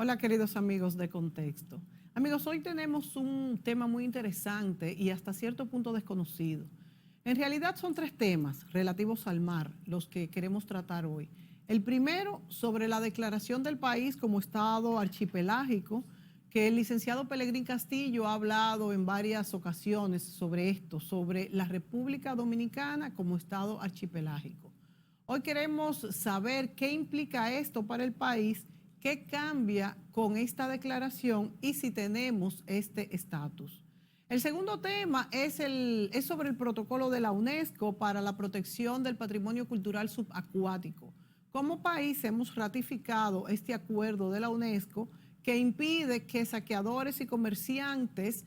Hola, queridos amigos de Contexto. Amigos, hoy tenemos un tema muy interesante y hasta cierto punto desconocido. En realidad son tres temas relativos al mar los que queremos tratar hoy. El primero, sobre la declaración del país como Estado archipelágico, que el licenciado Pelegrín Castillo ha hablado en varias ocasiones sobre esto, sobre la República Dominicana como Estado archipelágico. Hoy queremos saber qué implica esto para el país, qué cambia con esta declaración y si tenemos este estatus. El segundo tema es sobre el protocolo de la UNESCO para la protección del patrimonio cultural subacuático. Como país hemos ratificado este acuerdo de la UNESCO que impide que saqueadores y comerciantes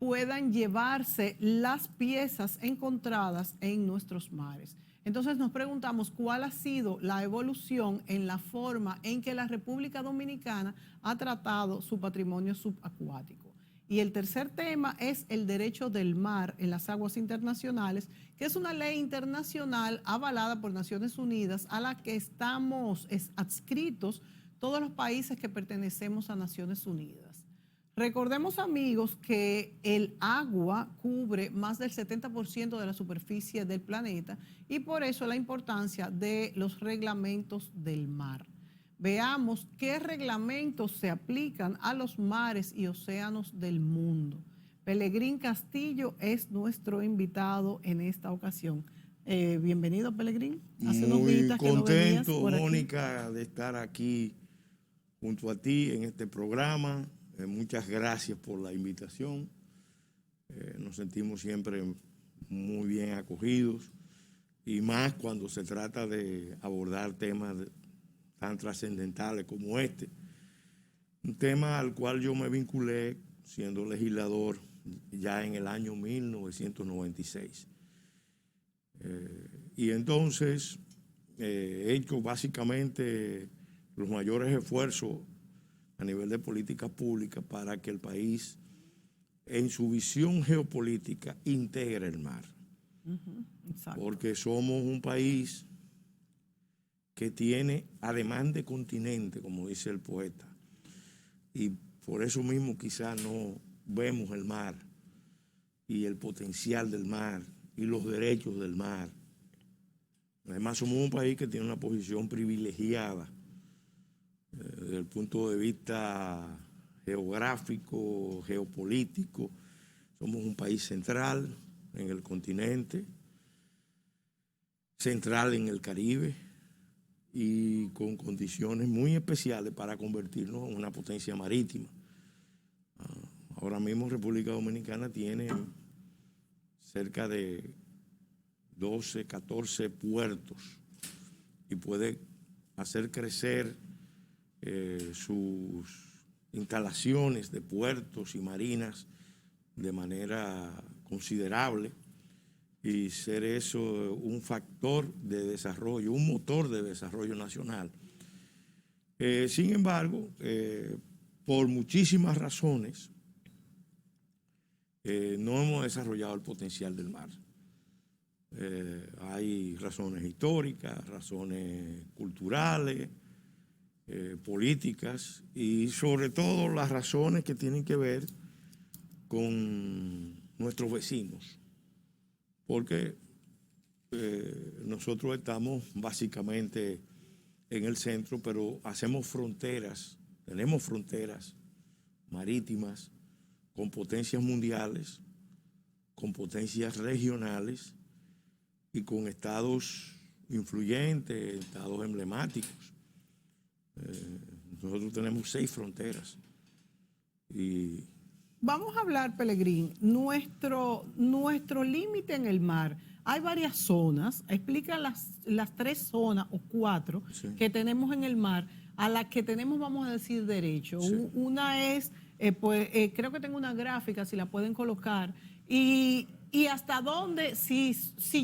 puedan llevarse las piezas encontradas en nuestros mares. Entonces nos preguntamos cuál ha sido la evolución en la forma en que la República Dominicana ha tratado su patrimonio subacuático. Y el tercer tema es el derecho del mar en las aguas internacionales, que es una ley internacional avalada por Naciones Unidas a la que estamos adscritos todos los países que pertenecemos a Naciones Unidas. Recordemos, amigos, que el agua cubre más del 70% de la superficie del planeta y por eso la importancia de los reglamentos del mar. Veamos qué reglamentos se aplican a los mares y océanos del mundo. Pelegrín Castillo es nuestro invitado en esta ocasión. Bienvenido, Pelegrín. Hace unos días que no venías por aquí. Mónica, de estar aquí junto a ti en este programa. Muchas gracias por la invitación. Nos sentimos siempre muy bien acogidos y más cuando se trata de abordar temas tan trascendentales como este. Un tema al cual yo me vinculé siendo legislador ya en el año 1996. Y entonces he hecho básicamente los mayores esfuerzos a nivel de políticas públicas para que el país, en su visión geopolítica, integre el mar. Porque somos un país que tiene ademán de continente, como dice el poeta, y por eso mismo quizás no vemos el mar y el potencial del mar y los derechos del mar. Además somos un país que tiene una posición privilegiada desde el punto de vista geográfico, geopolítico. Somos un país central en el continente, central en el Caribe y con condiciones muy especiales para convertirnos en una potencia marítima. Ahora mismo República Dominicana tiene cerca de 12, 14 puertos y puede hacer crecer sus instalaciones de puertos y marinas de manera considerable y ser eso un factor de desarrollo, un motor de desarrollo nacional. Sin embargo, por muchísimas razones, no hemos desarrollado el potencial del mar. Hay razones históricas, razones culturales, políticas y sobre todo las razones que tienen que ver con nuestros vecinos, porque nosotros estamos básicamente en el centro, pero hacemos fronteras, tenemos fronteras marítimas con potencias mundiales, con potencias regionales y con estados influyentes, estados emblemáticos. Nosotros tenemos 6 fronteras. Y vamos a hablar, Pelegrín, nuestro límite en el mar. Hay varias zonas, explica las 3 zonas o 4 sí, que tenemos en el mar, a las que tenemos, vamos a decir, derecho. Sí. Una es, creo que tengo una gráfica, si la pueden colocar, y hasta dónde, si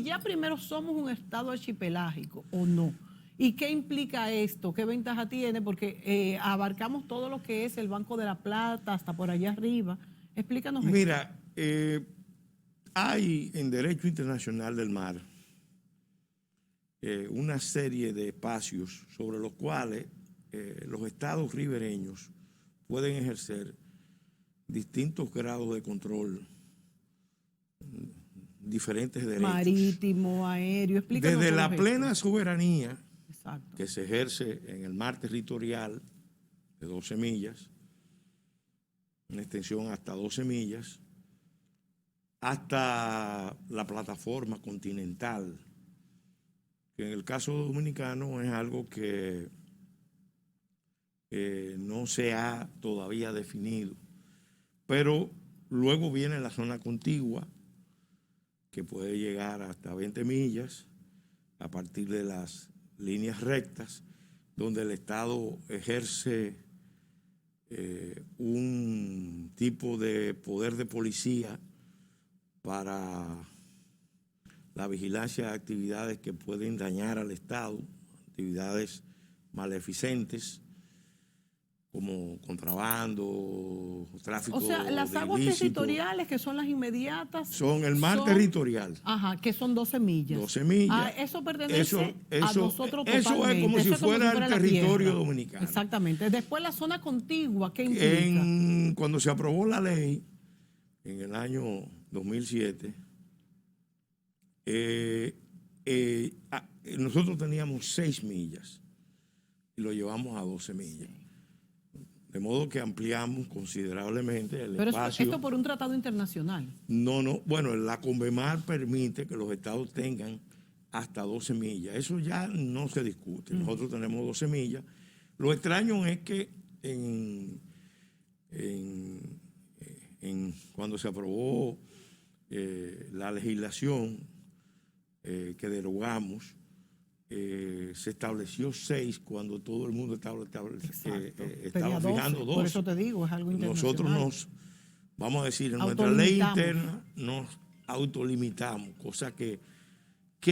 ya primero somos un estado archipelágico o no. ¿Y qué implica esto? ¿Qué ventaja tiene? Porque abarcamos todo lo que es el Banco de la Plata, hasta por allá arriba. Explícanos. Mira, hay en Derecho Internacional del Mar una serie de espacios sobre los cuales los estados ribereños pueden ejercer distintos grados de control, diferentes derechos. Marítimo, aéreo, explícanos Desde todo la esto. plena soberanía Exacto. que se ejerce en el mar territorial de 12 millas, una extensión hasta 12 millas, hasta la plataforma continental, que en el caso dominicano es algo que no se ha todavía definido. Pero luego viene la zona contigua, que puede llegar hasta 20 millas a partir de las líneas rectas, donde el Estado ejerce un tipo de poder de policía para la vigilancia de actividades que pueden dañar al Estado, actividades maleficentes, como contrabando, tráfico O sea, las de aguas ilícito. territoriales, que son las inmediatas. Son el mar territorial. Ajá, que son 12 millas. 12 millas. Ah, eso pertenece a nosotros totalmente. Eso es como si fuera el la territorio tierra. dominicano. Exactamente. Después la zona contigua, ¿qué implica? Cuando se aprobó la ley, en el año 2007, nosotros teníamos 6 millas y lo llevamos a 12 millas. De modo que ampliamos considerablemente el espacio. Esto por un tratado internacional. No. Bueno, la Convemar permite que los estados tengan hasta 12 millas. Eso ya no se discute. Nosotros tenemos 12 millas. Lo extraño es que cuando se aprobó la legislación que derogamos, se estableció 6 cuando todo el mundo estaba fijando 12. Por eso te digo, es algo internacional. Nosotros vamos a decir, en nuestra ley interna nos autolimitamos, cosa que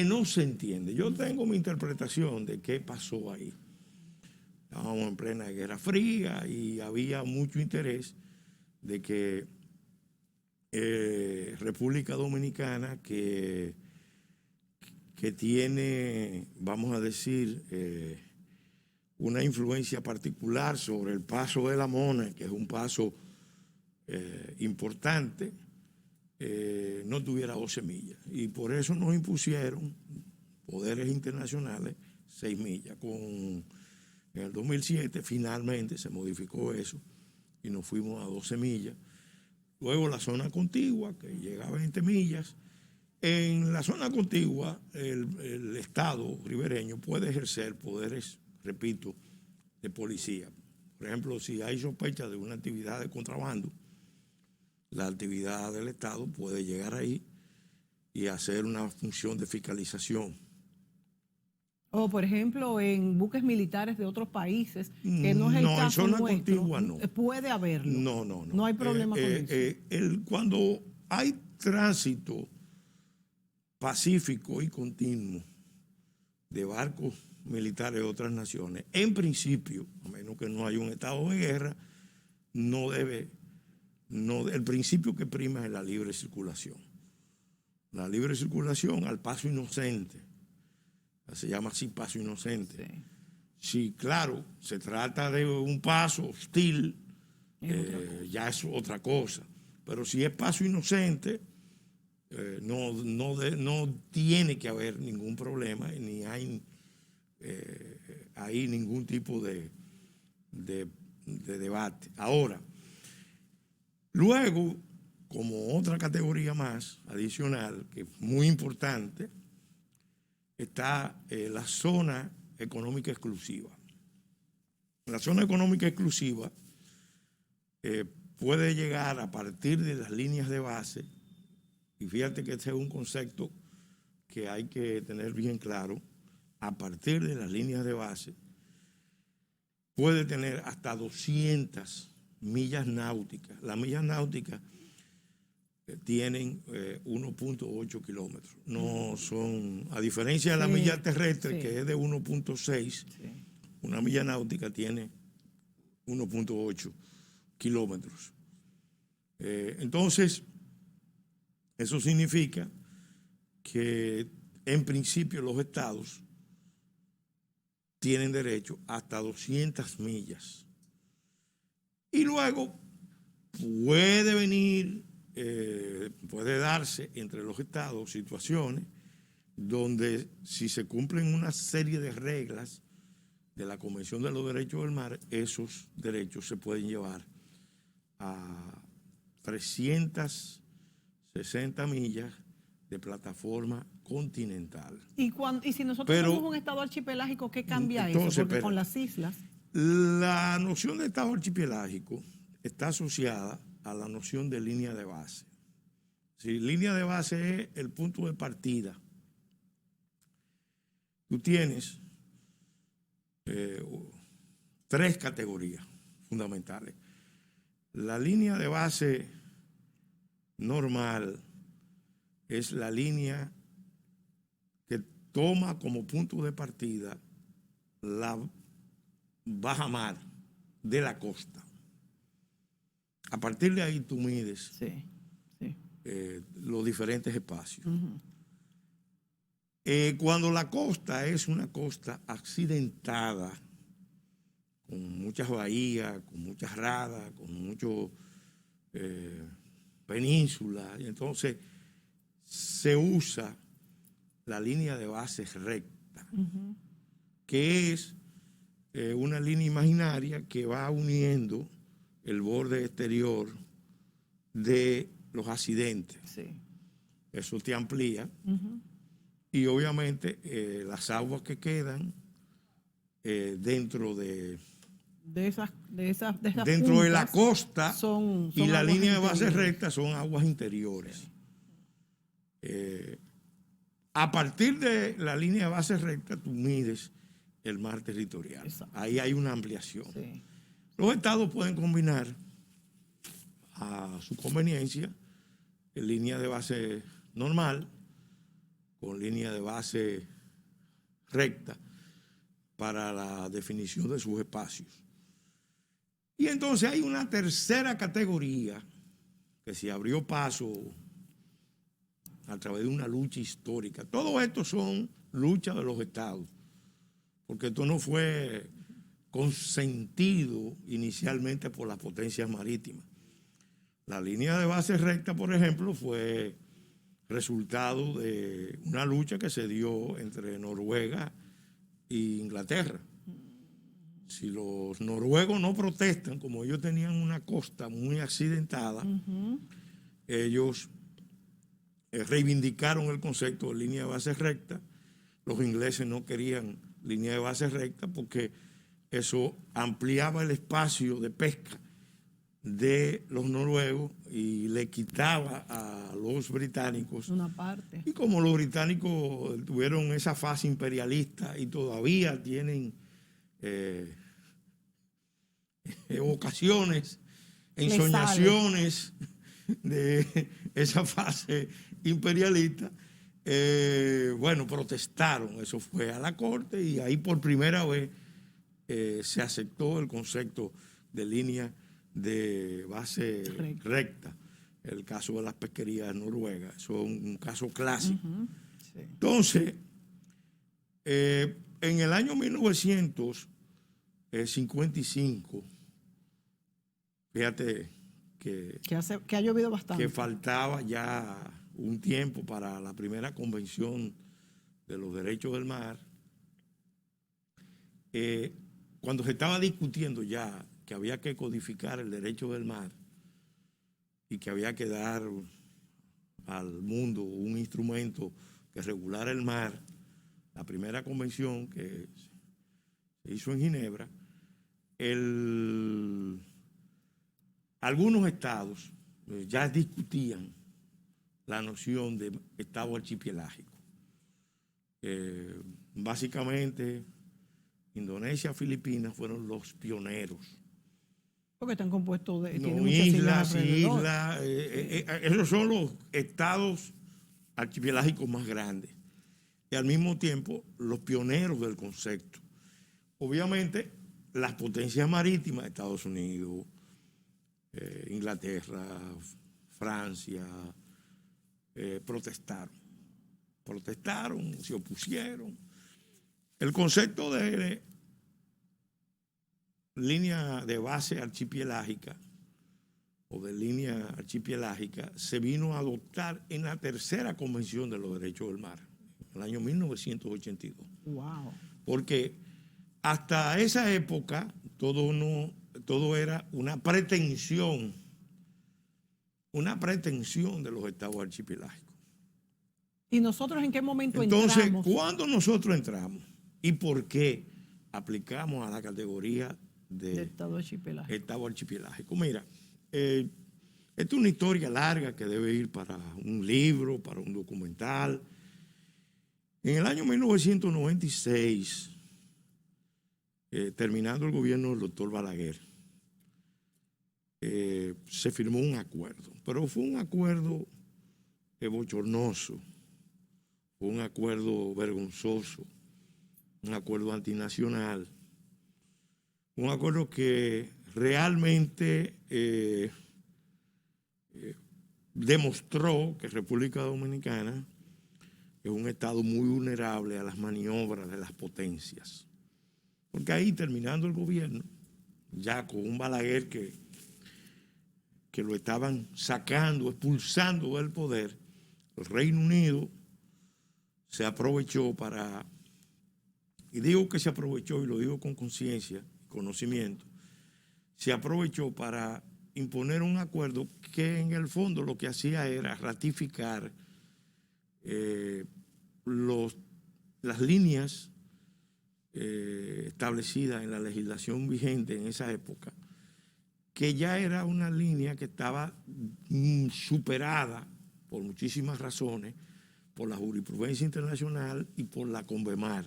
no se entiende. Yo tengo mi interpretación de qué pasó ahí. Estábamos en plena Guerra Fría y había mucho interés de que República Dominicana, que tiene, vamos a decir, una influencia particular sobre el paso de la Mona, que es un paso importante, no tuviera 12 millas. Y por eso nos impusieron poderes internacionales 6 millas. En el 2007 finalmente se modificó eso y nos fuimos a 12 millas. Luego la zona contigua, que llega a 20 millas. En la zona contigua, el Estado ribereño puede ejercer poderes, repito, de policía. Por ejemplo, si hay sospecha de una actividad de contrabando, la actividad del Estado puede llegar ahí y hacer una función de fiscalización. O, por ejemplo, en buques militares de otros países, que no es el caso en zona nuestro, contigua no. Puede haberlo. No. No hay problema con eso. Cuando hay tránsito pacífico y continuo de barcos militares de otras naciones, en principio, a menos que no haya un estado de guerra, el principio que prima es la libre circulación. La libre circulación al paso inocente, se llama así, paso inocente. Sí, claro, se trata de un paso hostil, ya es otra cosa, pero si es paso inocente, no tiene que haber ningún problema, ni hay ahí ningún tipo de debate. Ahora, luego, como otra categoría más adicional, que es muy importante, está la zona económica exclusiva. La zona económica exclusiva puede llegar a partir de las líneas de base. Y fíjate que este es un concepto que hay que tener bien claro. A partir de las líneas de base, puede tener hasta 200 millas náuticas. Las millas náuticas tienen 1.8 kilómetros. No son, a diferencia de la milla terrestre, que es de 1.6, una milla náutica tiene 1.8 kilómetros. Entonces, eso significa que en principio los estados tienen derecho hasta 200 millas. Y luego puede darse entre los estados situaciones donde si se cumplen una serie de reglas de la Convención de los Derechos del Mar, esos derechos se pueden llevar a 360 millas de plataforma continental. Y si nosotros somos un estado archipelágico, ¿qué cambia eso? Porque con las islas... La noción de estado archipelágico está asociada a la noción de línea de base. Si línea de base es el punto de partida, tú tienes tres categorías fundamentales. La línea de base normal es la línea que toma como punto de partida la baja mar de la costa. A partir de ahí tú mides los diferentes espacios. Cuando la costa es una costa accidentada, con muchas bahías, con muchas radas, con muchas penínsulas, y entonces se usa la línea de base recta, que es una línea imaginaria que va uniendo el borde exterior de los accidentes. Sí. Eso te amplía. Y obviamente las aguas que quedan dentro de la costa son y la línea de base recta son aguas interiores. Sí. A partir de la línea de base recta tú mides el mar territorial. Exacto. Ahí hay una ampliación. Sí. Los estados pueden combinar a su conveniencia en línea de base normal con línea de base recta para la definición de sus espacios. Y entonces hay una tercera categoría que se abrió paso a través de una lucha histórica. Todo esto son luchas de los estados, porque esto no fue consentido inicialmente por las potencias marítimas. La línea de base recta, por ejemplo, fue resultado de una lucha que se dio entre Noruega e Inglaterra. Si los noruegos no protestan, como ellos tenían una costa muy accidentada, ellos reivindicaron el concepto de línea de base recta. Los ingleses no querían línea de base recta porque eso ampliaba el espacio de pesca de los noruegos y le quitaba a los británicos una parte. Y como los británicos tuvieron esa fase imperialista y todavía tienen evocaciones, ensoñaciones de esa fase imperialista, bueno, protestaron. Eso fue a la corte y ahí por primera vez se aceptó el concepto de línea de base recta. El caso de las pesquerías noruegas, eso es un caso clásico. Sí. Entonces, en el año 1955, fíjate que ha llovido bastante. Que faltaba ya un tiempo para la primera convención de los derechos del mar. Cuando se estaba discutiendo ya que había que codificar el derecho del mar y que había que dar al mundo un instrumento que regulara el mar, la primera convención que se hizo en Ginebra, algunos estados ya discutían la noción de estado archipelágico. Básicamente, Indonesia, Filipinas fueron los pioneros. Porque están compuestos de islas. Esos son los estados archipelágicos más grandes. Y al mismo tiempo, los pioneros del concepto. Obviamente, las potencias marítimas, Estados Unidos, Inglaterra, Francia, protestaron, se opusieron. El concepto de línea de base archipelágica o de línea archipelágica se vino a adoptar en la tercera Convención de los Derechos del Mar, en el año 1982. Wow. Porque hasta esa época todo era una pretensión de los estados archipelágicos. ¿Y nosotros en qué momento Entonces, entramos? ¿cuándo nosotros entramos? ¿Y por qué aplicamos a la categoría de estado archipelágico? estado archipelágico? Mira, esta es una historia larga que debe ir para un libro, para un documental. En el año 1996, terminando el gobierno del doctor Balaguer, se firmó un acuerdo, pero fue un acuerdo bochornoso, fue un acuerdo vergonzoso, un acuerdo antinacional, un acuerdo que realmente demostró que República Dominicana es un estado muy vulnerable a las maniobras de las potencias. Porque ahí, terminando el gobierno, ya con un Balaguer que lo estaban sacando, expulsando del poder, el Reino Unido se aprovechó para, y digo que se aprovechó y lo digo con conciencia, conocimiento, se aprovechó para imponer un acuerdo que en el fondo lo que hacía era ratificar las líneas establecidas en la legislación vigente en esa época, que ya era una línea que estaba superada por muchísimas razones, por la jurisprudencia internacional y por la Convemar.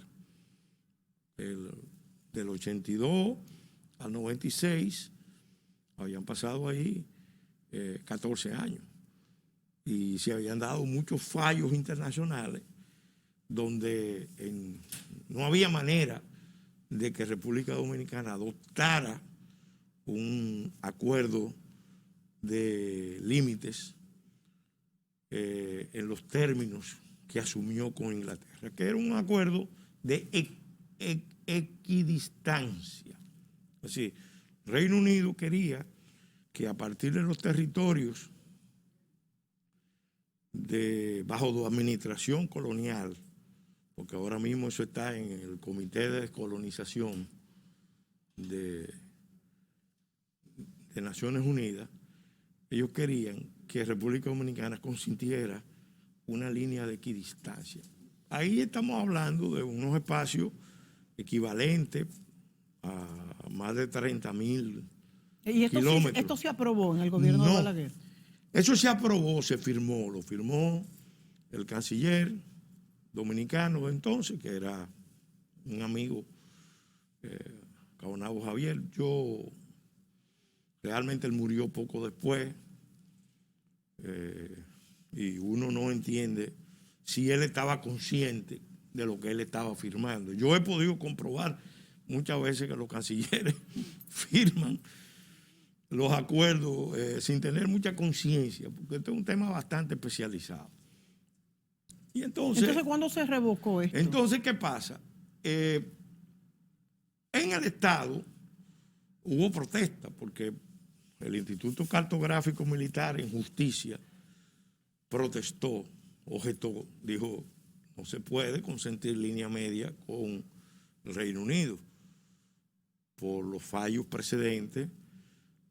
Del 82 al 96 habían pasado ahí 14 años y se habían dado muchos fallos internacionales donde no había manera de que República Dominicana adoptara un acuerdo de límites en los términos que asumió con Inglaterra, que era un acuerdo de equidistancia. Es decir, Reino Unido quería que a partir de los territorios bajo su administración colonial, porque ahora mismo eso está en el Comité de Descolonización de Naciones Unidas, ellos querían que República Dominicana consintiera una línea de equidistancia. Ahí estamos hablando de unos espacios equivalentes a más de 30,000 kilómetros. ¿Esto se aprobó en el gobierno de Balaguer? Eso se aprobó, se firmó, lo firmó el canciller dominicano de entonces, que era un amigo, Caonabo Javier. Realmente él murió poco después y uno no entiende si él estaba consciente de lo que él estaba firmando. Yo he podido comprobar muchas veces que los cancilleres firman los acuerdos sin tener mucha conciencia, porque este es un tema bastante especializado. Y entonces, ¿cuándo se revocó esto? Entonces, ¿qué pasa? En el Estado hubo protesta, porque el Instituto Cartográfico Militar en Justicia protestó, objetó, dijo, no se puede consentir línea media con el Reino Unido por los fallos precedentes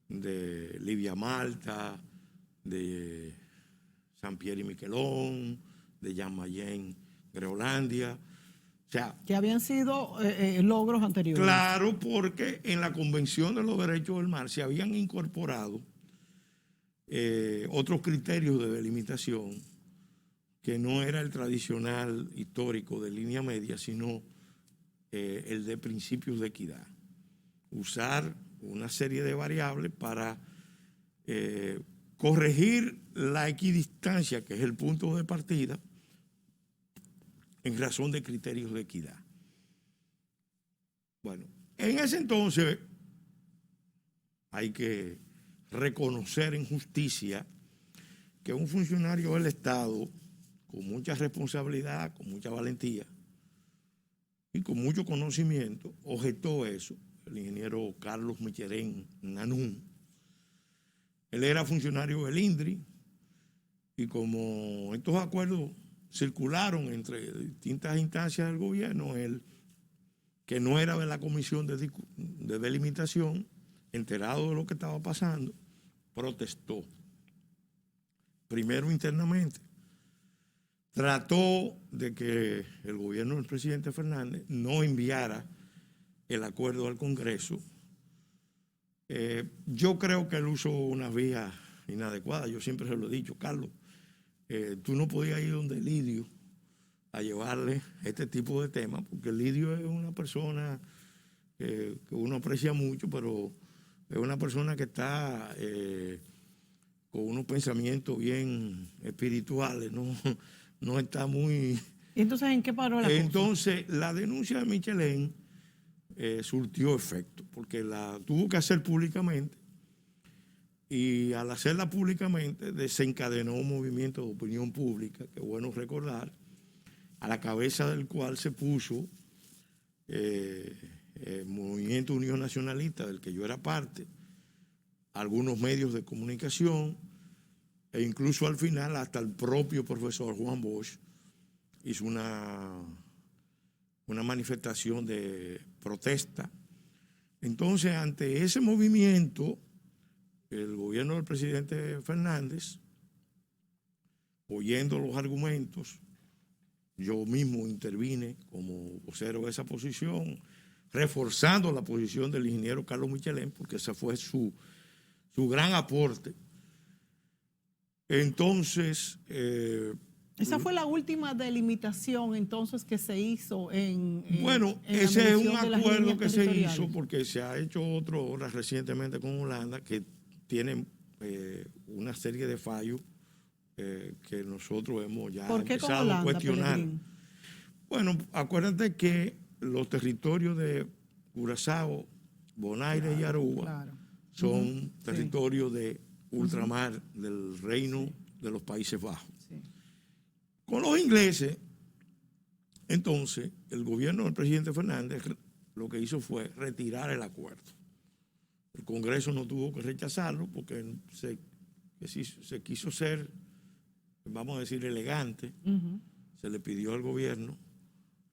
de Libia Malta, de San Pierre y Miquelón, de Jean Mayen, Groenlandia. O sea, que habían sido logros anteriores. Claro, porque en la Convención de los Derechos del Mar se habían incorporado otros criterios de delimitación que no era el tradicional histórico de línea media, sino el de principios de equidad. Usar una serie de variables para corregir la equidistancia, que es el punto de partida, en razón de criterios de equidad. Bueno, en ese entonces hay que reconocer en justicia que un funcionario del Estado, con mucha responsabilidad, con mucha valentía y con mucho conocimiento, objetó eso. el ingeniero Carlos Michelén Nanún. Él era funcionario del INDRI y como estos acuerdos circularon entre distintas instancias del gobierno, él, que no era de la comisión de delimitación, enterado de lo que estaba pasando, protestó. Primero internamente. Trató de que el gobierno del presidente Fernández no enviara el acuerdo al Congreso. Yo creo que él usó una vía inadecuada. Yo siempre se lo he dicho, Carlos, tú no podías ir donde Lidio a llevarle este tipo de temas, porque Lidio es una persona que uno aprecia mucho, pero es una persona que está con unos pensamientos bien espirituales, no está muy... ¿Y entonces en qué paró la cosa? Entonces, la denuncia de Michelén surtió efecto, porque la tuvo que hacer públicamente, y al hacerla públicamente desencadenó un movimiento de opinión pública, que es bueno recordar, a la cabeza del cual se puso el Movimiento Unión Nacionalista, del que yo era parte, algunos medios de comunicación, e incluso al final hasta el propio profesor Juan Bosch hizo una manifestación de protesta. Entonces, ante ese movimiento, el gobierno del presidente Fernández, oyendo los argumentos, yo mismo intervine como vocero de esa posición, reforzando la posición del ingeniero Carlos Michelén, porque ese fue su gran aporte. Entonces... esa fue la última delimitación entonces que se hizo en bueno, en ese es un medición de las acuerdo líneas que se territoriales. hizo porque se ha hecho otro ahora recientemente con Holanda que tiene una serie de fallos que nosotros hemos ya ¿Por qué con empezado Holanda, a cuestionar. Pelegrín? Bueno, acuérdate que los territorios de Curazao, Bonaire y Aruba son territorios de ultramar del reino de los Países Bajos. Sí. Con los ingleses, entonces, el gobierno del presidente Fernández lo que hizo fue retirar el acuerdo. El Congreso no tuvo que rechazarlo porque se quiso ser, vamos a decir, elegante. Se le pidió al gobierno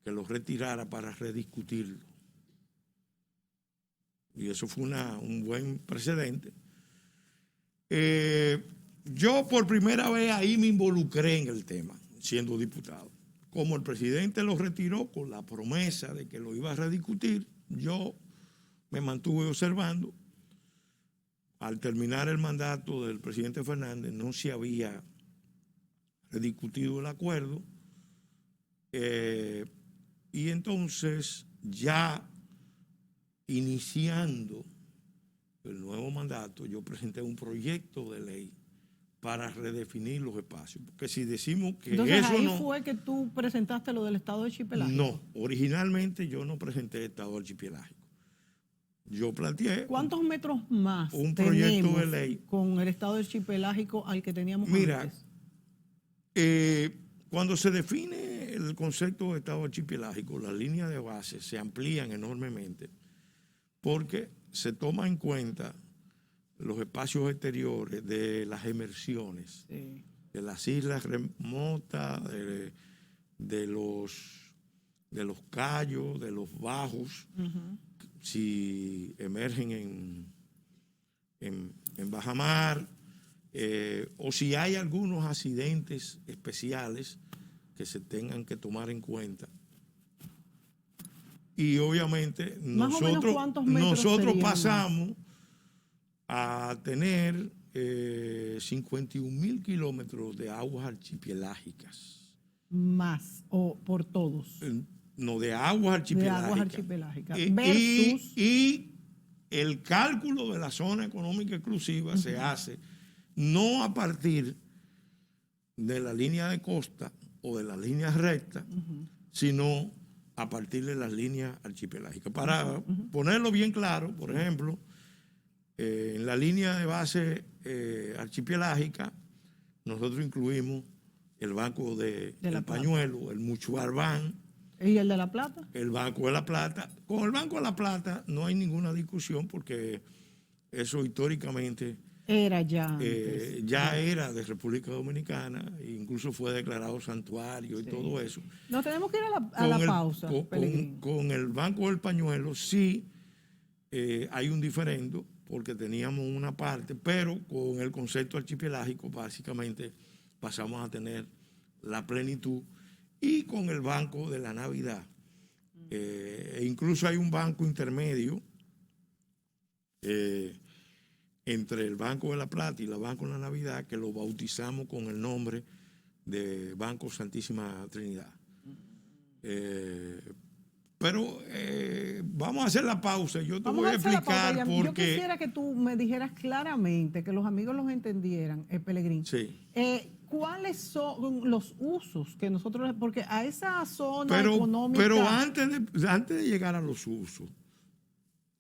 que lo retirara para rediscutirlo. Y eso fue un buen precedente. Yo por primera vez ahí me involucré en el tema, siendo diputado. Como el presidente lo retiró con la promesa de que lo iba a rediscutir, yo me mantuve observando. Al terminar el mandato del presidente Fernández no se había rediscutido el acuerdo, y entonces ya iniciando el nuevo mandato yo presenté un proyecto de ley para redefinir los espacios, porque si decimos que entonces, eso ahí no... fue que tú presentaste lo del Estado archipelágico. No, originalmente yo no presenté Estado archipelágico. Yo planteé... ¿Cuántos metros más un proyecto de ley con el Estado archipelágico al que teníamos Mira, antes? cuando se define el concepto de Estado archipelágico, las líneas de base se amplían enormemente porque se toma en cuenta los espacios exteriores de las emersiones, sí, de las islas remotas, de los cayos, de los bajos, si emergen en bajamar, o si hay algunos accidentes especiales que se tengan que tomar en cuenta. Y obviamente nosotros pasamos a tener 51.000 kilómetros de aguas archipelágicas. Más, o por todos. No, de aguas archipelágicas. De aguas archipelágicas. Y el cálculo de la zona económica exclusiva se hace no a partir de la línea de costa o de las líneas rectas, sino a partir de las líneas archipelágicas. Para ponerlo bien claro, por ejemplo, en la línea de base archipelágica, nosotros incluimos el Banco del Pañuelo, el Muchuarbán, ¿Y el de La Plata? El Banco de la Plata. Con el Banco de la Plata no hay ninguna discusión porque eso históricamente Era ya antes. ya era de República Dominicana, e incluso fue declarado santuario y Sí. todo eso. Nos tenemos que ir a Con la el, pausa, con, Pelegrín. con el Banco del Pañuelo sí hay un diferendo porque teníamos una parte, pero con el concepto archipelágico básicamente pasamos a tener la plenitud, y con el Banco de la Navidad. E incluso hay un banco intermedio entre el Banco de la Plata y el Banco de la Navidad que lo bautizamos con el nombre de Banco Santísima Trinidad. Pero vamos a hacer la pausa. Yo te voy a explicar por Yo qué. quisiera que tú me dijeras claramente, que los amigos los entendieran, Pelegrín. Sí. ¿Cuáles son los usos que nosotros, porque a esa zona económica... Pero antes de llegar a los usos,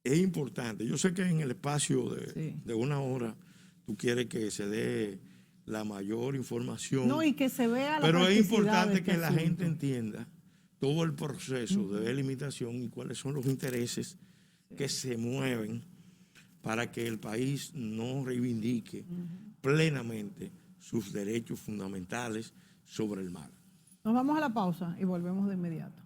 es importante. Yo sé que en el espacio de una hora tú quieres que se dé la mayor información. No, y que se vea la Pero es practicidad importante de este que la asunto. gente entienda todo el proceso de delimitación y cuáles son los intereses que se mueven para que el país no reivindique plenamente sus derechos fundamentales sobre el mar. Nos vamos a la pausa y volvemos de inmediato.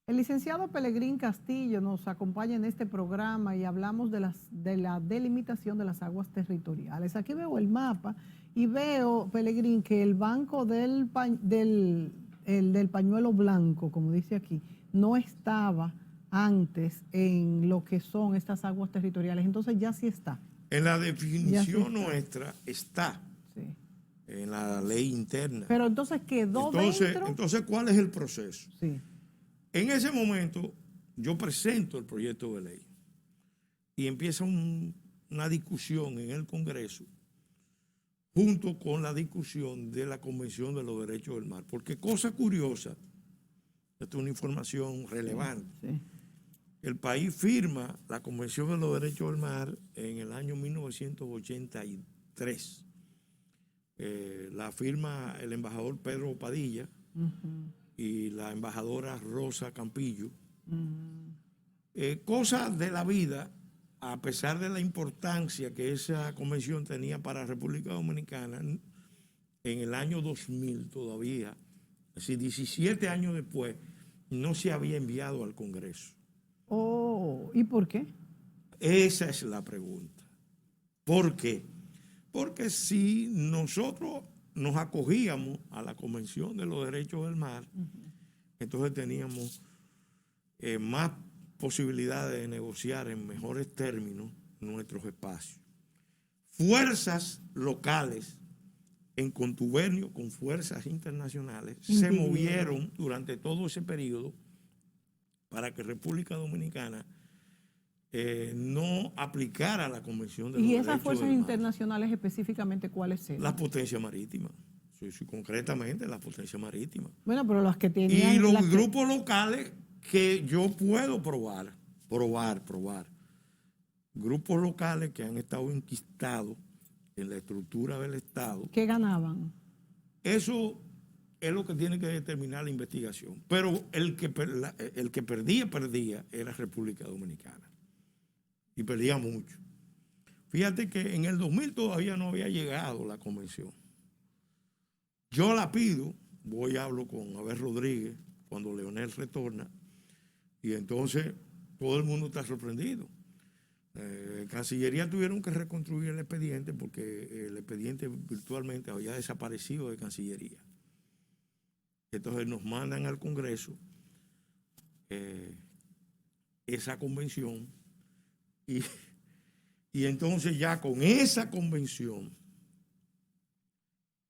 El licenciado Pelegrín Castillo nos acompaña en este programa y hablamos de la delimitación de las aguas territoriales. Aquí veo el mapa y veo, Pelegrín, que el banco del pañuelo blanco, como dice aquí, no estaba antes en lo que son estas aguas territoriales. Entonces ya sí está. En la definición nuestra está. Sí. En la ley interna. Pero entonces quedó dentro. Entonces, ¿cuál es el proceso? Sí. En ese momento, yo presento el proyecto de ley y empieza una discusión en el Congreso junto con la discusión de la Convención de los Derechos del Mar. Porque cosa curiosa, esta es una información relevante, Sí. el país firma la Convención de los Derechos del Mar en el año 1983. La firma el embajador Pedro Padilla y la embajadora Rosa Campillo. Cosas de la vida, a pesar de la importancia que esa convención tenía para la República Dominicana, en el año 2000 todavía, es decir, 17 años después, no se había enviado al Congreso. Oh, ¿y por qué? Esa es la pregunta. ¿Por qué? Porque si nosotros nos acogíamos a la Convención de los Derechos del Mar, entonces teníamos más posibilidades de negociar en mejores términos nuestros espacios. Fuerzas locales en contubernio con fuerzas internacionales se movieron durante todo ese periodo para que República Dominicana no aplicara la Convención de los Derechos del Mar. ¿Y esas fuerzas internacionales específicamente cuáles eran? Las potencias marítimas, sí, concretamente las potencias marítimas. Bueno, pero las que tenían... Y los grupos locales que yo puedo probar. Grupos locales que han estado enquistados en la estructura del Estado. ¿Qué ganaban? Eso es lo que tiene que determinar la investigación. Pero el que perdía era República Dominicana. Y perdía mucho. Fíjate que en el 2000 todavía no había llegado la convención. Yo la pido, voy y hablo con Abel Rodríguez cuando Leonel retorna, y entonces todo el mundo está sorprendido. Cancillería tuvieron que reconstruir el expediente porque el expediente virtualmente había desaparecido de Cancillería. Entonces nos mandan al Congreso esa convención y entonces ya con esa convención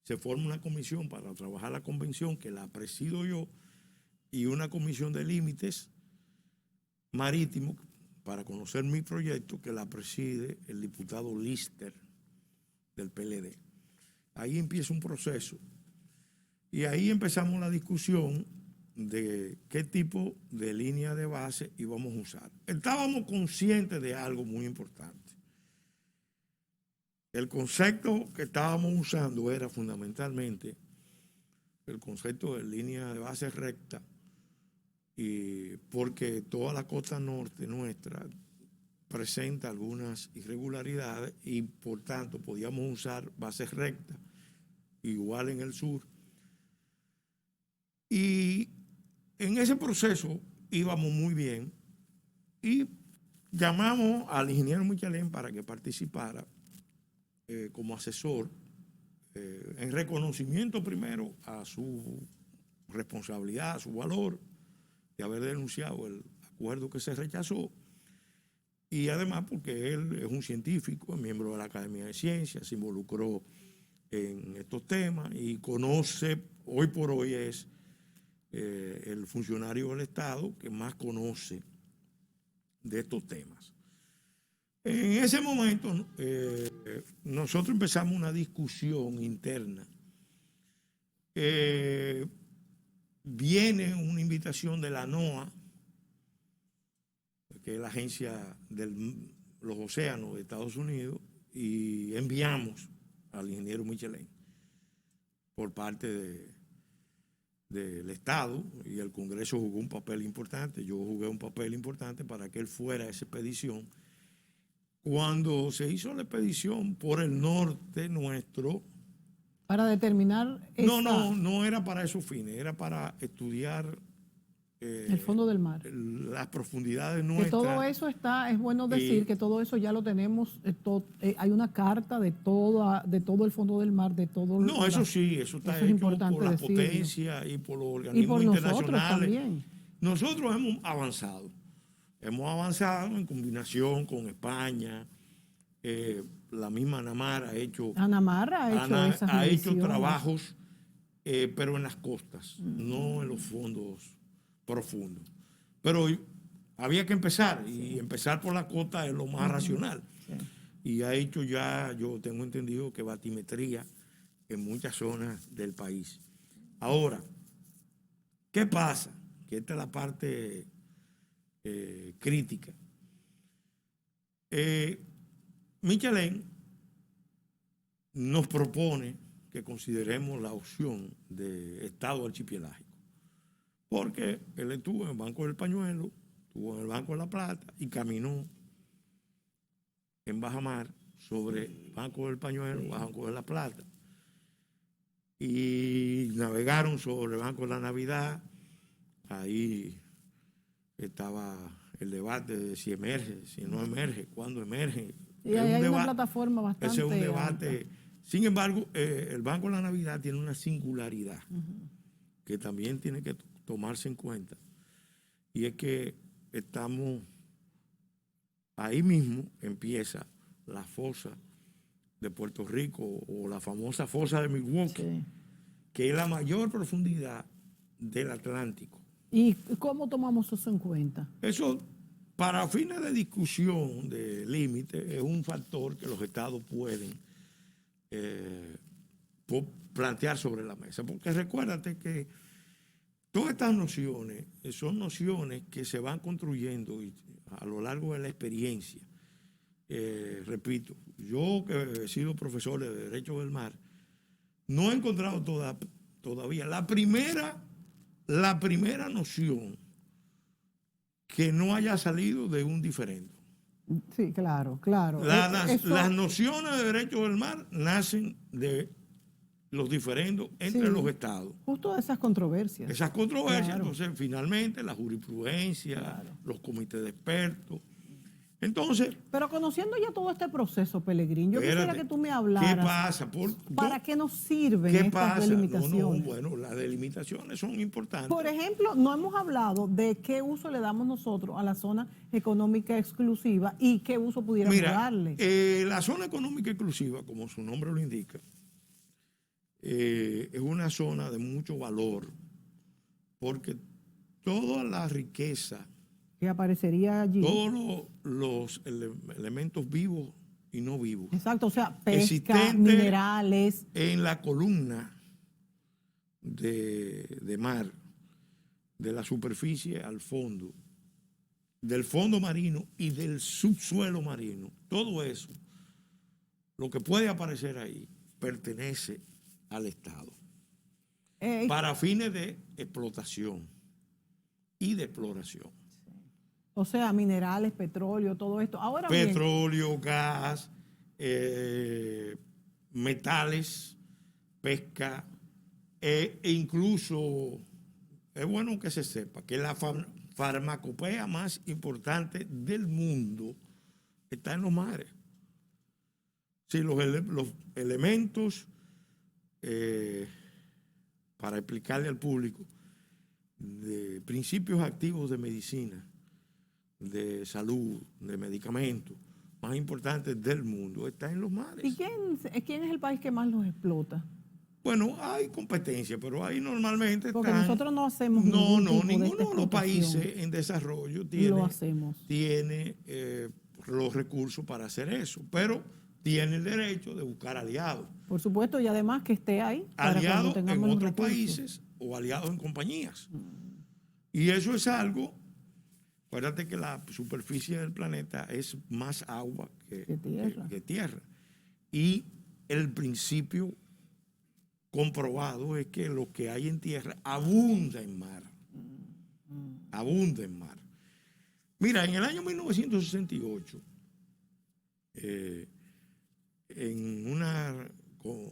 se forma una comisión para trabajar la convención que la presido yo y una comisión de límites marítimos para conocer mi proyecto que la preside el diputado Lister del PLD. Ahí empieza un proceso y ahí empezamos la discusión de qué tipo de línea de base íbamos a usar. Estábamos conscientes de algo muy importante. El concepto que estábamos usando era fundamentalmente el concepto de línea de base recta, y porque toda la costa norte nuestra presenta algunas irregularidades y por tanto podíamos usar bases rectas, igual en el sur. Y en ese proceso íbamos muy bien y llamamos al ingeniero Michelén para que participara como asesor en reconocimiento primero a su responsabilidad, a su valor de haber denunciado el acuerdo que se rechazó, y además porque él es un científico, es miembro de la Academia de Ciencias, se involucró en estos temas y conoce, hoy por hoy es el funcionario del Estado que más conoce de estos temas. En ese momento nosotros empezamos una discusión interna. Viene una invitación de la NOAA, que es la agencia de los océanos de Estados Unidos, y enviamos al ingeniero Michelén por parte del Estado, y el Congreso jugó un papel importante, yo jugué un papel importante para que él fuera a esa expedición. Cuando se hizo la expedición por el norte nuestro, Para determinar no era para esos fines, era para estudiar el fondo del mar. las profundidades Que nuestras. todo eso está, es bueno decir que todo eso ya lo tenemos, hay una carta de todo el fondo del mar, de todo. No, eso sí, eso está eso es hecho importante por la decirlo. potencia y por los Y organismos por nosotros internacionales. también. Nosotros hemos avanzado. Hemos avanzado en combinación con España. La misma ANAMAR ha hecho, ha hecho trabajos, pero en las costas, no en los fondos profundos. Pero había que empezar, y empezar por la costa es lo más racional. Sí. Y ha hecho ya, yo tengo entendido, que batimetría en muchas zonas del país. Ahora, ¿qué pasa? Que esta es la parte crítica. Michelén nos propone que consideremos la opción de Estado archipelágico, porque él estuvo en el Banco del Pañuelo, estuvo en el Banco de la Plata y caminó en bajamar sobre el Banco del Pañuelo, Banco de la Plata, y navegaron sobre el Banco de la Navidad. Ahí estaba el debate de si emerge, si no emerge, cuándo emerge. Y hay una plataforma bastante. Ese es un debate. Alta. Sin embargo, el Banco de la Navidad tiene una singularidad que también tiene que tomarse en cuenta. Y es que estamos, ahí mismo empieza la fosa de Puerto Rico, o la famosa fosa de Milwaukee, que es la mayor profundidad del Atlántico. ¿Y cómo tomamos eso en cuenta? Eso, para fines de discusión de límite, es un factor que los estados pueden plantear sobre la mesa. Porque recuérdate que todas estas nociones son nociones que se van construyendo a lo largo de la experiencia. Repito, yo que he sido profesor de Derecho del Mar, no he encontrado todavía la primera noción que no haya salido de un diferendo. Sí, claro. Las nociones de Derecho del Mar nacen de los diferendos entre los estados. Justo esas controversias. Claro. Entonces, finalmente, la jurisprudencia, los comités de expertos. Entonces, pero conociendo ya todo este proceso, Pelegrín, yo quisiera que tú me hablaras. ¿Qué pasa? ¿Para qué nos sirven estas delimitaciones? Bueno, las delimitaciones son importantes. Por ejemplo, no hemos hablado de qué uso le damos nosotros a la zona económica exclusiva y qué uso pudiéramos darle. La zona económica exclusiva, como su nombre lo indica, es una zona de mucho valor, porque toda la riqueza que aparecería allí, todos los elementos vivos y no vivos. Exacto, o sea, pesca, minerales. En la columna de mar de la superficie al fondo, del fondo marino y del subsuelo marino, todo eso, lo que puede aparecer ahí, pertenece al Estado para fines de explotación y de exploración. O sea, minerales, petróleo, todo esto. Ahora bien, Petróleo, gas, metales, pesca, e incluso es bueno que se sepa que la farmacopea más importante del mundo está en los mares. Sí, los elementos, para explicarle al público, de principios activos de medicina, de salud, de medicamentos, más importantes del mundo, están en los mares. ¿y quién es el país que más los explota? Bueno, hay competencia, pero ahí normalmente Porque están... nosotros no hacemos No, ningún tipo de esta ninguno de los explotación. países en desarrollo Y lo hacemos. tiene los recursos para hacer eso, pero tiene el derecho de buscar aliados. Por supuesto, y además que esté ahí para cuando Aliados en tengamos los otros recursos. países o aliados en compañías. Y eso es algo, acuérdate que la superficie del planeta es más agua que tierra. Y el principio comprobado es que lo que hay en tierra abunda en mar. Abunda en mar. Mira, en el año 1968, en una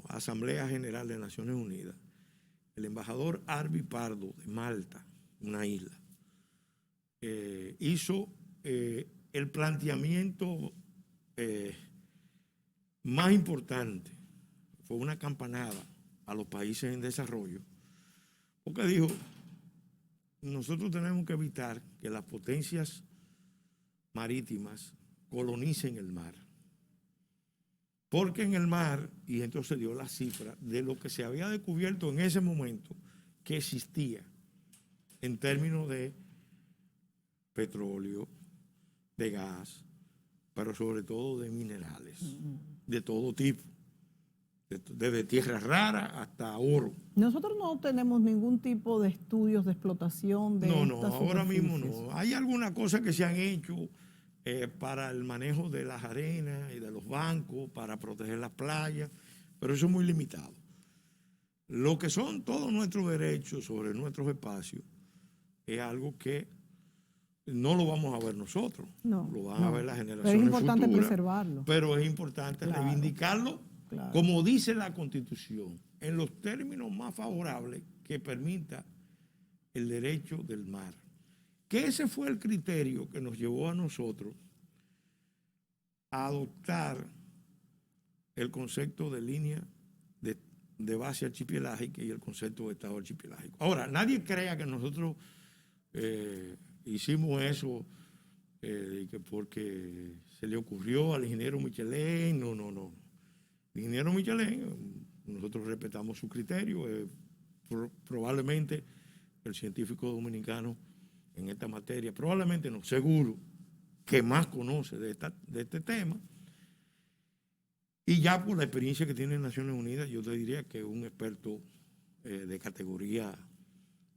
Asamblea General de Naciones Unidas, el embajador Arvi Pardo de Malta, una isla, hizo el planteamiento más importante. Fue una campanada a los países en desarrollo, porque dijo, nosotros tenemos que evitar que las potencias marítimas colonicen el mar. Porque en el mar, y entonces dio la cifra de lo que se había descubierto en ese momento que existía en términos de petróleo, de gas, pero sobre todo de minerales, de todo tipo, desde tierras raras hasta oro. Nosotros no tenemos ningún tipo de estudios de explotación de No, estas ahora mismo superficies. no. Hay algunas cosas que se han hecho para el manejo de las arenas y de los bancos, para proteger las playas, pero eso es muy limitado. Lo que son todos nuestros derechos sobre nuestros espacios es algo que no lo vamos a ver nosotros, lo van a ver las generaciones pero es importante futuras, preservarlo. pero es importante reivindicarlo, como dice la Constitución, en los términos más favorables que permita el derecho del mar. Que ese fue el criterio que nos llevó a nosotros a adoptar el concepto de línea de base archipelágica y el concepto de estado archipelágico. Ahora, nadie crea que nosotros hicimos eso porque se le ocurrió al ingeniero Michelin. No. El ingeniero Michelin, nosotros respetamos su criterio, probablemente el científico dominicano en esta materia, probablemente no, seguro, que más conoce de este tema. Y ya por la experiencia que tiene en Naciones Unidas, yo te diría que es un experto de categoría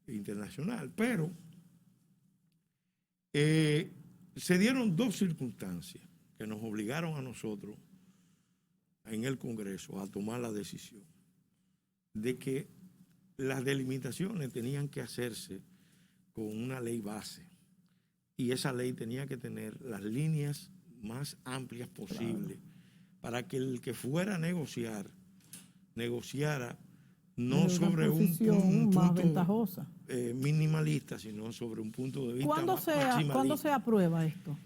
internacional. Pero se dieron dos circunstancias que nos obligaron a nosotros en el Congreso a tomar la decisión de que las delimitaciones tenían que hacerse con una ley base, y esa ley tenía que tener las líneas más amplias posibles para que el que fuera a negociara no sobre un punto más ventajosa. Minimalista, sino sobre un punto de vista maximalista. ¿Cuándo se aprueba esto?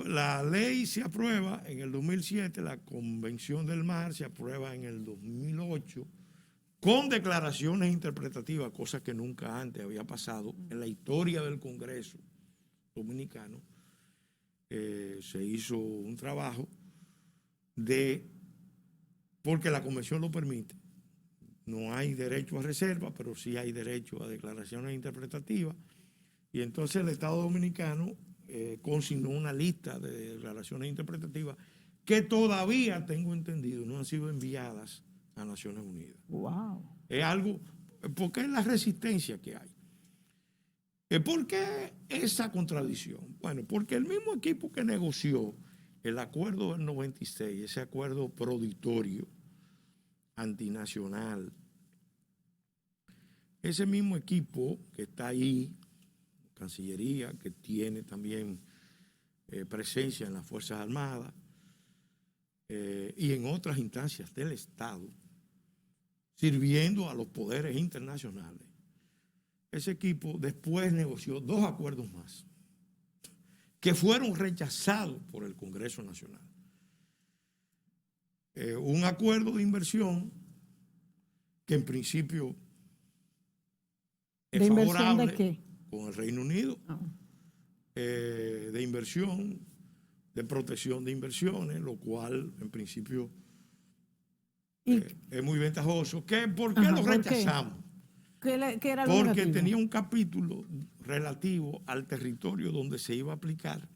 La ley se aprueba en el 2007, la Convención del Mar se aprueba en el 2008, con declaraciones interpretativas, cosa que nunca antes había pasado en la historia del Congreso dominicano. Se hizo un trabajo porque la Convención lo permite. No hay derecho a reserva, pero sí hay derecho a declaraciones interpretativas. Y entonces el Estado Dominicano consignó una lista de declaraciones interpretativas que todavía, tengo entendido, no han sido enviadas a Naciones Unidas. Wow. Es algo, porque es la resistencia que hay. ¿Por qué esa contradicción? Bueno, porque el mismo equipo que negoció el acuerdo del 96, ese acuerdo proditorio, antinacional, ese mismo equipo que está ahí, Cancillería, que tiene también presencia en las Fuerzas Armadas y en otras instancias del Estado, sirviendo a los poderes internacionales. Ese equipo después negoció 2 acuerdos más que fueron rechazados por el Congreso Nacional. Un acuerdo de inversión que en principio es ¿De inversión favorable de qué? con el Reino Unido, de inversión, de protección de inversiones, lo cual en principio es muy ventajoso. ¿Por qué lo rechazamos? ¿Qué era lo Porque negativo? tenía un capítulo relativo al territorio donde se iba a aplicar.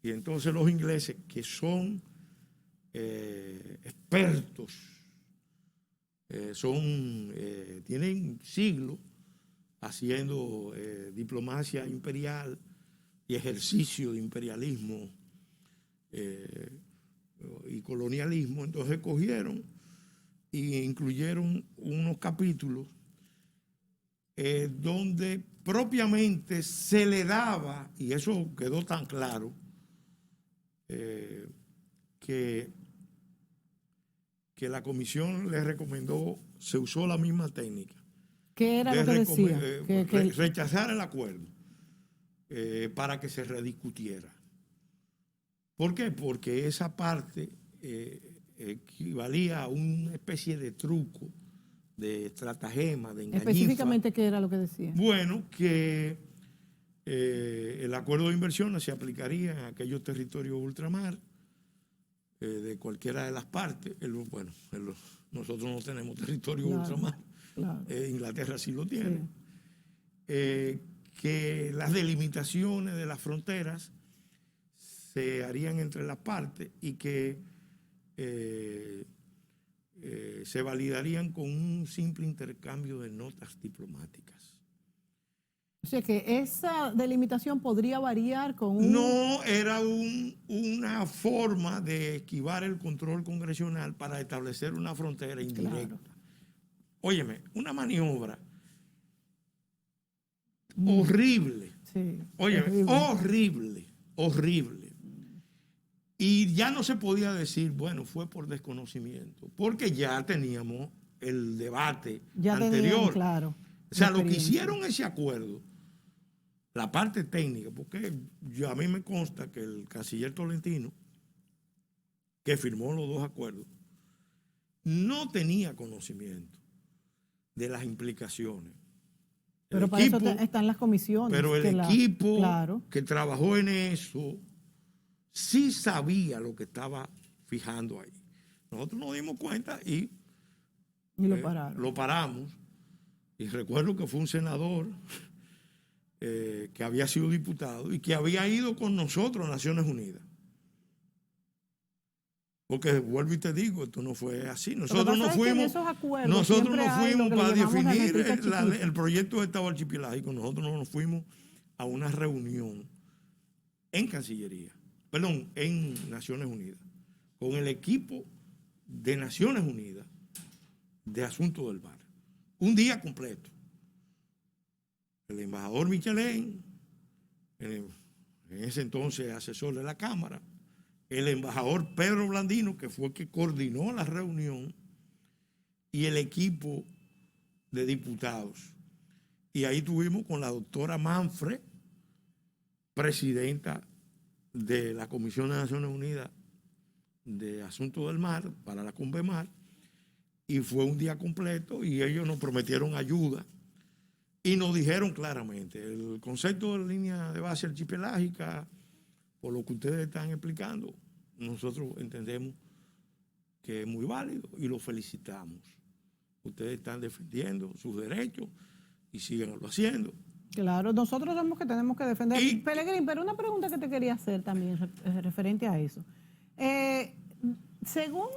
Y entonces los ingleses, que son expertos, tienen siglos haciendo diplomacia imperial y ejercicio de imperialismo y colonialismo, entonces cogieron e incluyeron unos capítulos donde propiamente se le daba, y eso quedó tan claro, que la comisión le recomendó, se usó la misma técnica. ¿Qué era lo que decía? Rechazar el acuerdo para que se rediscutiera. ¿Por qué? Porque esa parte equivalía a una especie de truco, de estratagema, de engañifa. ¿Específicamente qué era lo que decía? Bueno, que el acuerdo de inversiones se aplicaría en aquellos territorios ultramar de cualquiera de las partes. Nosotros no tenemos territorio ultramar. Claro. Inglaterra sí lo tiene. Sí. Que las delimitaciones de las fronteras se harían entre las partes y que se validarían con un simple intercambio de notas diplomáticas. O sea que esa delimitación podría variar con un... No, era una forma de esquivar el control congresional para establecer una frontera indirecta. Claro. Óyeme, una maniobra horrible. Sí, óyeme, horrible. Y ya no se podía decir, bueno, fue por desconocimiento, porque ya teníamos el debate anterior. Claro. O sea, lo que hicieron ese acuerdo, la parte técnica, porque a mí me consta que el canciller Tolentino, que firmó los 2 acuerdos, no tenía conocimiento de las implicaciones. Pero para eso están las comisiones. Pero el equipo que trabajó en eso sí sabía lo que estaba fijando ahí. Nosotros nos dimos cuenta y lo paramos. Y recuerdo que fue un senador que había sido diputado y que había ido con nosotros a Naciones Unidas. Porque vuelvo y te digo, esto no fue así. Nosotros no fuimos para definir el proyecto de Estado archipelágico. Nosotros no nos fuimos a una reunión en Cancillería, en Naciones Unidas, con el equipo de Naciones Unidas de Asuntos del Mar. Un día completo. El embajador Michelén, en ese entonces asesor de la Cámara, el embajador Pedro Blandino, que fue el que coordinó la reunión, y el equipo de diputados. Y ahí tuvimos con la doctora Manfred, presidenta de la Comisión de Naciones Unidas de Asuntos del Mar, para la CONVEMAR, y fue un día completo y ellos nos prometieron ayuda y nos dijeron claramente, el concepto de línea de base archipelágica, por lo que ustedes están explicando, nosotros entendemos que es muy válido y lo felicitamos. Ustedes están defendiendo sus derechos y síganlo haciendo. Claro, nosotros somos que tenemos que defender. Pelegrín, pero una pregunta que te quería hacer también referente a eso. Según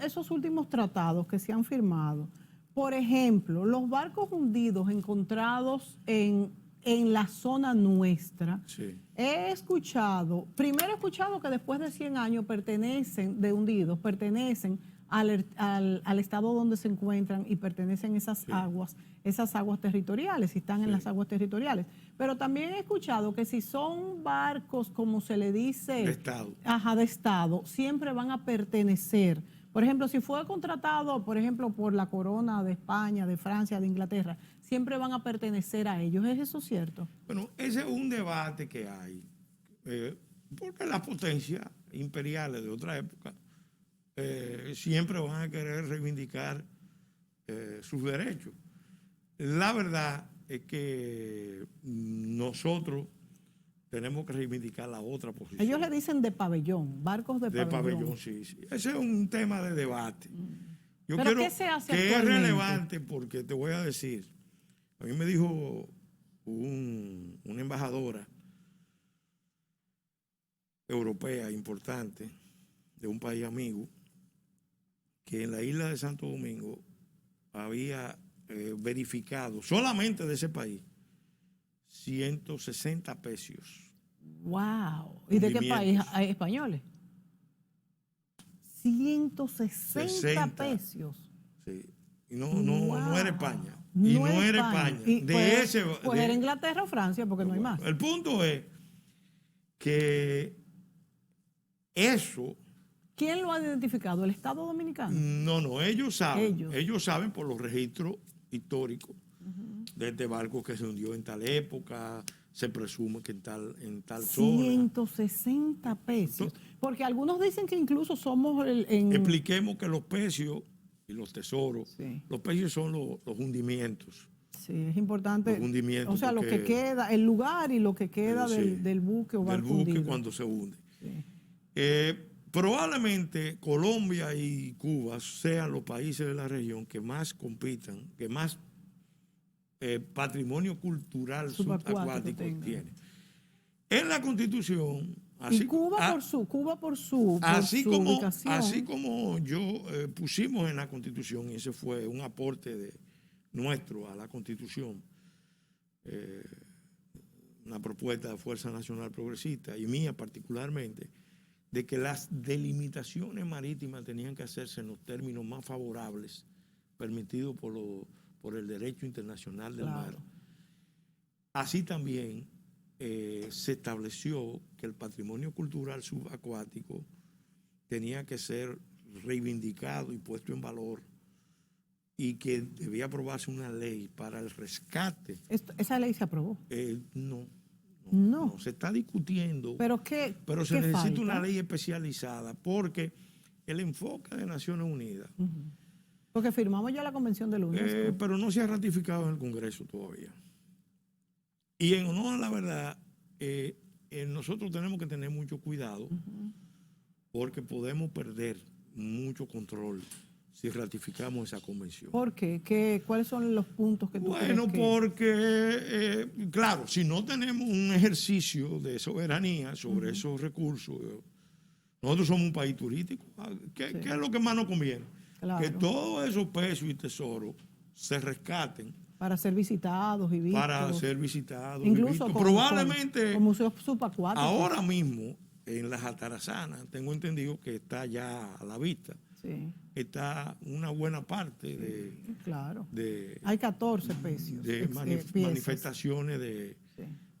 esos últimos tratados que se han firmado, por ejemplo, los barcos hundidos encontrados en en la zona nuestra, Sí. primero he escuchado que después de 100 años de hundidos, pertenecen al estado donde se encuentran y pertenecen esas aguas territoriales, si están en las aguas territoriales. Pero también he escuchado que si son barcos, como se le dice, De Estado. Ajá, de Estado, siempre van a pertenecer. Por ejemplo, si fue contratado, por ejemplo, por la corona de España, de Francia, de Inglaterra, siempre van a pertenecer a ellos. ¿Es eso cierto? Bueno, ese es un debate que hay, porque las potencias imperiales de otra época siempre van a querer reivindicar sus derechos. La verdad es que nosotros tenemos que reivindicar la otra posición. Ellos le dicen de pabellón, barcos de pabellón. Sí, sí. Ese es un tema de debate. Yo ¿Pero quiero qué se hace que es actualmente? relevante porque te voy a decir, a mí me dijo una embajadora europea importante de un país amigo que en la isla de Santo Domingo había verificado solamente de ese país 160 pesos. ¡Wow! ¿Y de qué país? ¿Hay españoles? 160 60. pesos. Sí. Y no era España. Y no era España. Y era Inglaterra o Francia, porque no hay más. El punto es que eso... ¿Quién lo ha identificado? ¿El Estado Dominicano? No, ellos saben. Ellos saben por los registros históricos de este barco que se hundió en tal época, se presume que en tal zona. 160 pesos. Porque algunos dicen que incluso somos Expliquemos que los pecios y los tesoros, sí. Los pecios son los hundimientos. Sí, es importante. Los hundimientos. O sea, lo que queda, el lugar y lo que queda del buque o barco hundido. Del buque cuando se hunde. Sí. Probablemente Colombia y Cuba sean los países de la región que más compitan, que más patrimonio cultural subacuático tienen. En la Constitución, así, y Cuba por su ubicación. Así como pusimos en la Constitución, y ese fue un aporte nuestro a la Constitución, una propuesta de Fuerza Nacional Progresista y mía particularmente, de que las delimitaciones marítimas tenían que hacerse en los términos más favorables permitidos por el derecho internacional del mar. Así también se estableció que el patrimonio cultural subacuático tenía que ser reivindicado y puesto en valor y que debía aprobarse una ley para el rescate. ¿Esa ley se aprobó? No, se está discutiendo. Pero se necesita una ley especializada porque el enfoque de Naciones Unidas. Porque firmamos ya la Convención de la UNESCO. Pero no se ha ratificado en el Congreso todavía. Y en honor a la verdad, nosotros tenemos que tener mucho cuidado porque podemos perder mucho control si ratificamos esa convención. ¿Por qué? ¿Cuáles son los puntos que tú crees que...? Porque, claro, si no tenemos un ejercicio de soberanía sobre esos recursos, nosotros somos un país turístico. ¿Qué es lo que más nos conviene? Claro. Que todos esos pesos y tesoros se rescaten. Para ser visitados y vistos. Para ser visitados incluso y vistos. Con, probablemente con museos subacuáticos. Ahora mismo, en las Atarazanas, tengo entendido que está ya a la vista. Sí. Está una buena parte hay 14 pesos de manifestaciones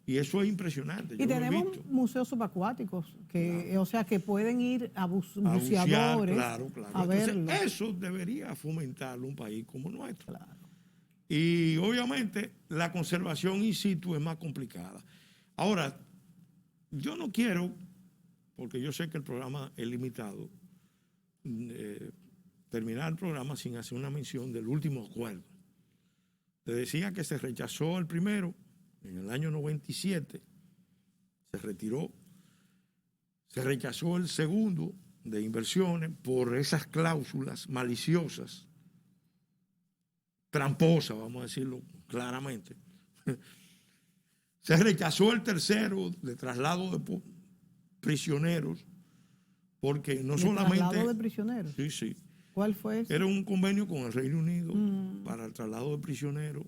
y eso es impresionante. Y tenemos museos subacuáticos o sea, que pueden ir a buceadores a verlo. Entonces, eso debería fomentarlo un país como nuestro. Claro. Y obviamente la conservación in situ es más complicada. Ahora, yo no quiero, porque yo sé que el programa es limitado, terminar el programa sin hacer una mención del último acuerdo. Te decía que se rechazó el primero en el año 97, se retiró, se rechazó el segundo de inversiones por esas cláusulas maliciosas, tramposas, vamos a decirlo claramente. Se rechazó el tercero de traslado de prisioneros, porque no solamente... ¿Traslado de prisioneros? Sí. ¿Cuál fue ese? Era un convenio con el Reino Unido para el traslado de prisioneros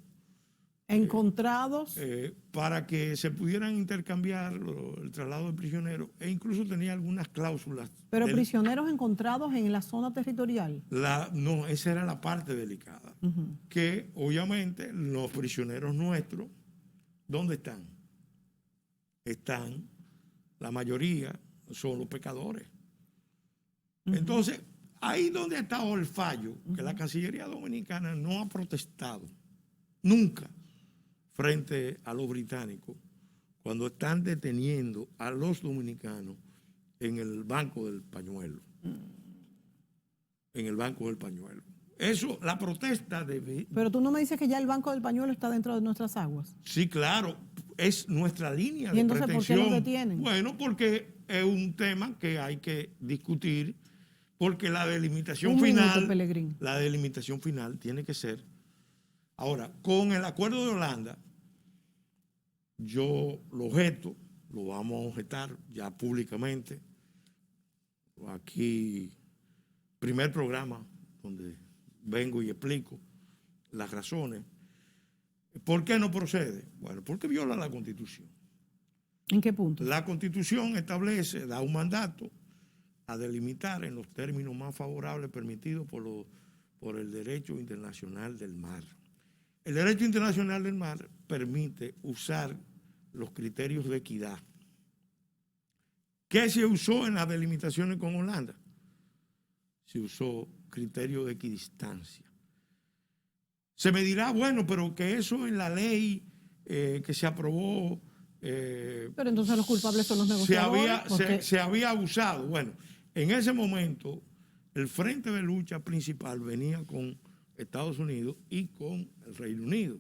Encontrados. Para que se pudieran intercambiar el traslado de prisioneros, e incluso tenía algunas cláusulas. Pero prisioneros encontrados en la zona territorial. No, esa era la parte delicada. Que obviamente los prisioneros nuestros, ¿dónde están? La mayoría son los pecadores. Entonces, ahí donde ha estado el fallo, que la Cancillería Dominicana no ha protestado nunca frente a los británicos cuando están deteniendo a los dominicanos en el Banco del Pañuelo. En el Banco del Pañuelo. Eso, la protesta debe... Pero tú no me dices que ya el Banco del Pañuelo está dentro de nuestras aguas. Sí, claro, es nuestra línea de ¿Y entonces pretensión. por qué lo detienen? Bueno, porque es un tema que hay que discutir, porque la delimitación final... Pelegrín. La delimitación final tiene que ser... Ahora, con el acuerdo de Holanda, yo lo objeto, lo vamos a objetar ya públicamente. Aquí, primer programa donde vengo y explico las razones. ¿Por qué no procede? Bueno, porque viola la Constitución. ¿En qué punto? La Constitución establece, da un mandato a delimitar en los términos más favorables permitidos por el derecho internacional del mar. El derecho internacional del mar permite usar los criterios de equidad. ¿Qué se usó en las delimitaciones con Holanda? Se usó criterio de equidistancia. Se me dirá, bueno, pero que eso en la ley que se aprobó... pero entonces los culpables son los negociadores. Se había abusado. Bueno, en ese momento el frente de lucha principal venía con Estados Unidos y con el Reino Unido.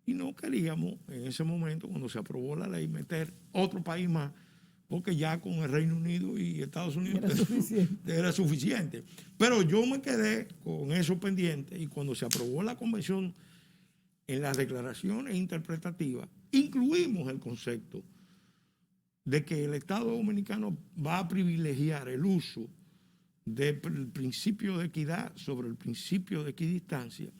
Y no queríamos en ese momento, cuando se aprobó la ley, meter otro país más, porque ya con el Reino Unido y Estados Unidos era suficiente. Pero yo me quedé con eso pendiente, y cuando se aprobó la convención, en las declaraciones interpretativas, incluimos el concepto de que el Estado dominicano va a privilegiar el uso del principio de equidad sobre el principio de equidistancia,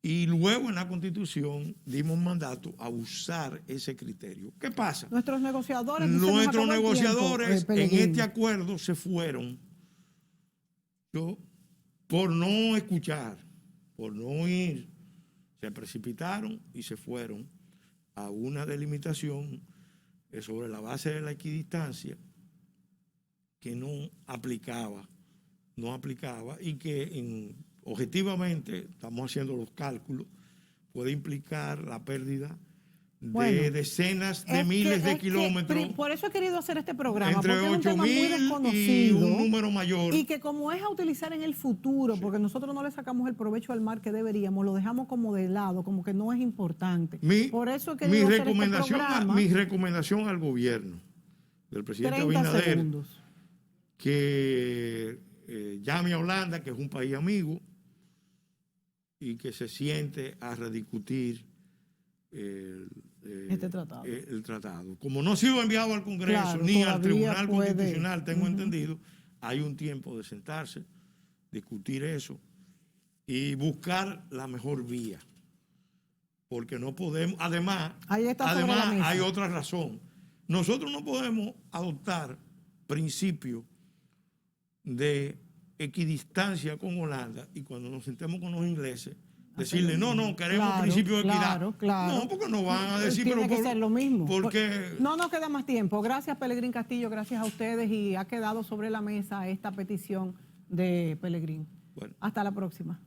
y luego en la Constitución dimos mandato a usar ese criterio. ¿Qué pasa? Nuestros negociadores en este acuerdo se fueron por no escuchar, por no oír, se precipitaron y se fueron a una delimitación sobre la base de la equidistancia que no aplicaba y que objetivamente, estamos haciendo los cálculos, puede implicar la pérdida de decenas de miles de kilómetros. Por eso he querido hacer este programa, entre porque es un tema muy 8.000 desconocido y un número mayor. Y que como es a utilizar en el futuro, porque nosotros no le sacamos el provecho al mar que deberíamos, lo dejamos como de lado, como que no es importante. Por eso he querido hacer este programa. Mi recomendación al gobierno del presidente Abinader, que llame a Holanda, que es un país amigo, y que se siente a rediscutir el tratado. Como no ha sido enviado al Congreso ni al Tribunal Constitucional, tengo entendido, hay un tiempo de sentarse, discutir eso y buscar la mejor vía. Porque no podemos, además hay otra razón. Nosotros no podemos adoptar principios de equidistancia con Holanda y cuando nos sentemos con los ingleses decirle, no, queremos principio de equidad. No, porque nos van a decir, tiene que ser lo mismo. Porque no nos queda más tiempo. Gracias, Pelegrín Castillo, gracias a ustedes, y ha quedado sobre la mesa esta petición de Pelegrín. Bueno. Hasta la próxima.